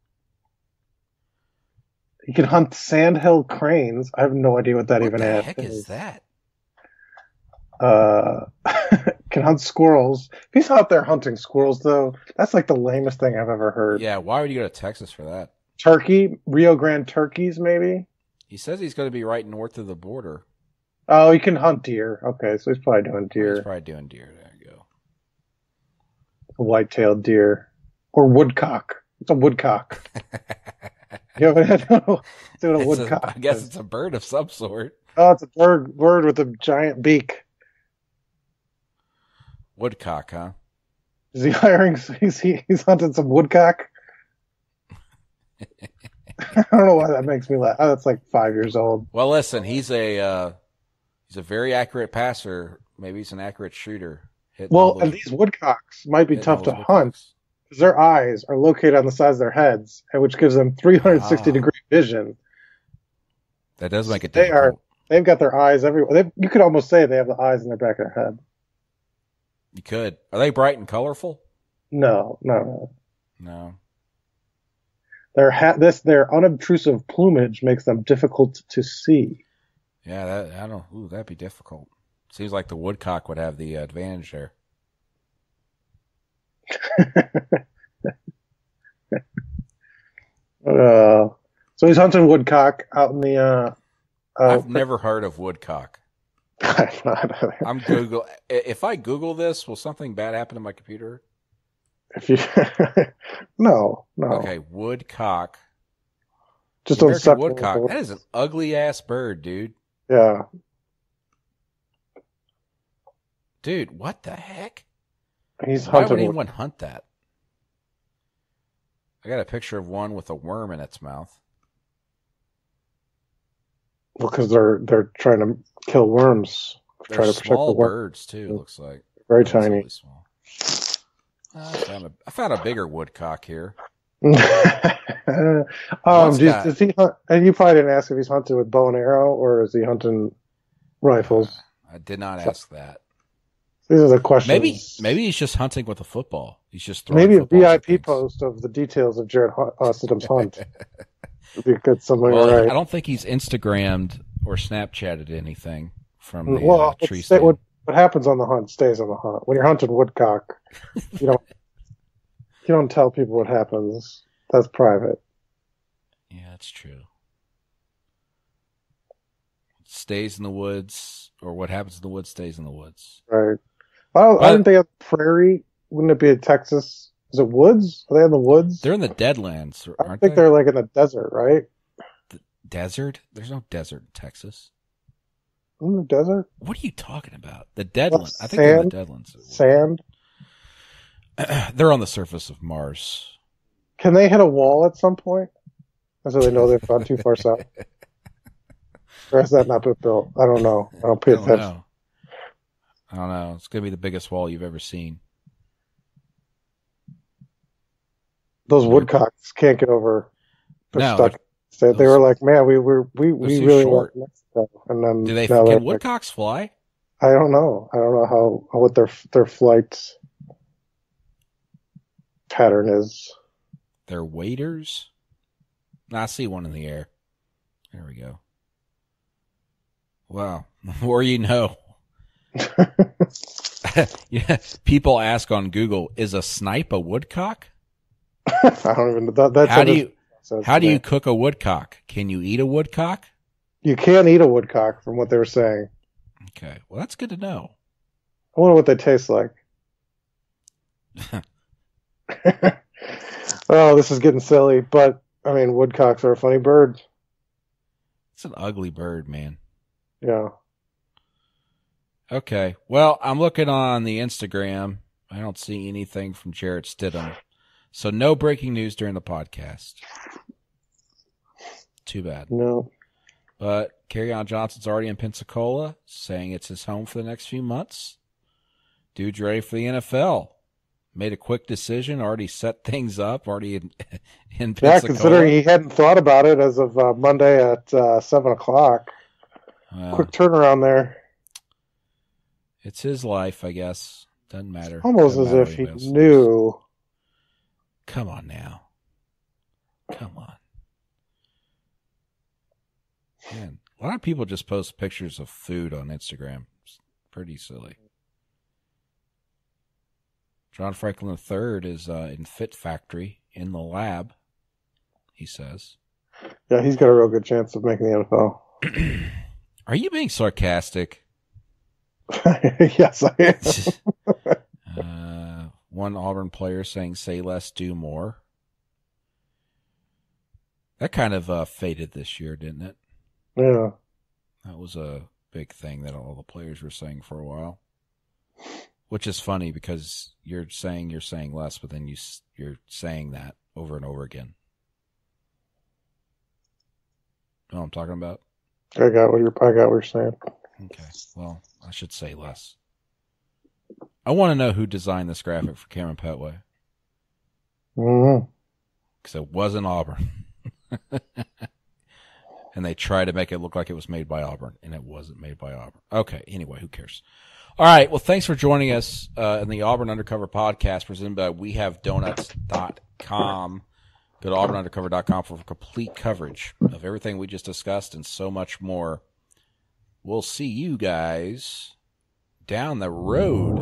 He can hunt sandhill cranes. I have no idea what that even is.
What the heck is that?
Can hunt squirrels. If he's out there hunting squirrels, though, that's like the lamest thing I've ever heard.
Yeah, why would you go to Texas for that?
Turkey, Rio Grande turkeys, maybe?
He says he's going to be right north of the border.
Oh, he can hunt deer. Okay, so he's probably doing deer.
He's probably doing deer. There you go.
A white-tailed deer. Or woodcock. It's a woodcock. You know, I don't know what a woodcock
I guess it's a bird of some sort.
Oh, it's a bird with a giant beak.
Woodcock, huh?
Is he hiring? He's hunting some woodcock? I don't know why that makes me laugh. Oh, that's like 5 years old.
Well, listen, he's a very accurate passer. Maybe he's an accurate shooter.
And these woodcocks might be tough to hunt because their eyes are located on the sides of their heads, which gives them 360-degree vision.
That does make it difficult.
They've got their eyes everywhere. You could almost say they have the eyes in their back of their head.
You could. Are they bright and colorful?
No. Their unobtrusive plumage makes them difficult to see.
Yeah, that'd be difficult. Seems like the woodcock would have the advantage there.
So he's hunting woodcock out in the.
I've never heard of woodcock. I'm Google. If I Google this, will something bad happen to my computer?
If you no.
Okay, woodcock.
Just don't suck
woodcock. That is an ugly ass bird, dude.
Yeah.
Dude, what the heck?
Why
would anyone hunt that? I got a picture of one with a worm in its mouth.
Well, because they're trying to kill worms.
They're
trying to protect
small
the worm.
birds too. It looks like
very tiny.
Really small. I found a bigger woodcock here.
Does he hunt? And you probably didn't ask if he's hunting with bow and arrow or is he hunting rifles?
I did not ask that.
These are the questions.
Maybe he's just hunting with a football. He's just throwing.
Maybe a VIP post of the details of Jarrett Stidham's hunt. If you get somebody right.
I don't think he's Instagrammed or Snapchatted anything from the tree stand.
What happens on the hunt stays on the hunt. When you're hunting woodcock, you don't tell people what happens. That's private.
Yeah, that's true. It stays in the woods, or what happens in the woods stays in the woods.
Right. Aren't they a prairie? Wouldn't it be in Texas? Is it woods? Are they in the woods?
They're in the Deadlands, aren't they?
I think they're like in the desert, right?
The desert? There's no desert in Texas.
In the desert?
What are you talking about? The Deadlands. I think they're in the Deadlands.
Sand?
They're on the surface of Mars.
Can they hit a wall at some point? So they know they've gone too far south? Or has that not been built? I don't know. I don't pay attention.
I don't know. It's going to be the biggest wall you've ever seen.
Those woodcocks can't get over. They're stuck. They were like, man, we really want Mexico. And then
can woodcocks fly?
I don't know. I don't know what their flight pattern is.
They're waders? I see one in the air. There we go. Wow. The more you know. Yeah. People ask on Google, is a snipe a woodcock?
I don't even know.
How do you cook a woodcock? Can you eat a woodcock?
You can't eat a woodcock, from what they were saying.
Okay. Well, that's good to know.
I wonder what they taste like. Oh, this is getting silly, but I mean, woodcocks are a funny bird.
It's an ugly bird, man.
Yeah.
Okay. Well, I'm looking on the Instagram. I don't see anything from Jarrett Stidham. So no breaking news during the podcast. Too bad.
No.
But Kerryon Johnson's already in Pensacola, saying it's his home for the next few months. Dude's ready for the NFL. Made a quick decision, already set things up, already in Pensacola.
Yeah, considering he hadn't thought about it as of Monday at 7 o'clock. Quick turnaround there.
It's his life, I guess. Doesn't matter.
Almost as if he knew.
Come on now. Come on. Man, a lot of people just post pictures of food on Instagram. It's pretty silly. John Franklin III is in Fit Factory in the lab, he says.
Yeah, he's got a real good chance of making the NFL.
Are you being sarcastic?
Yes, I
am. One Auburn player saying, say less, do more. That kind of faded this year, didn't it?
Yeah.
That was a big thing that all the players were saying for a while. Which is funny because you're saying less, but then you're saying that over and over again. You know what I'm talking about?
I got what you're saying.
Okay. Well, I should say less. I want to know who designed this graphic for Cameron Petway.
Mm-hmm.
Because it wasn't Auburn. And they tried to make it look like it was made by Auburn, and it wasn't made by Auburn. Okay, anyway, who cares? All right, well, thanks for joining us in the Auburn Undercover podcast presented by WeHaveDonuts.com. Go to AuburnUndercover.com for complete coverage of everything we just discussed and so much more. We'll see you guys down the road.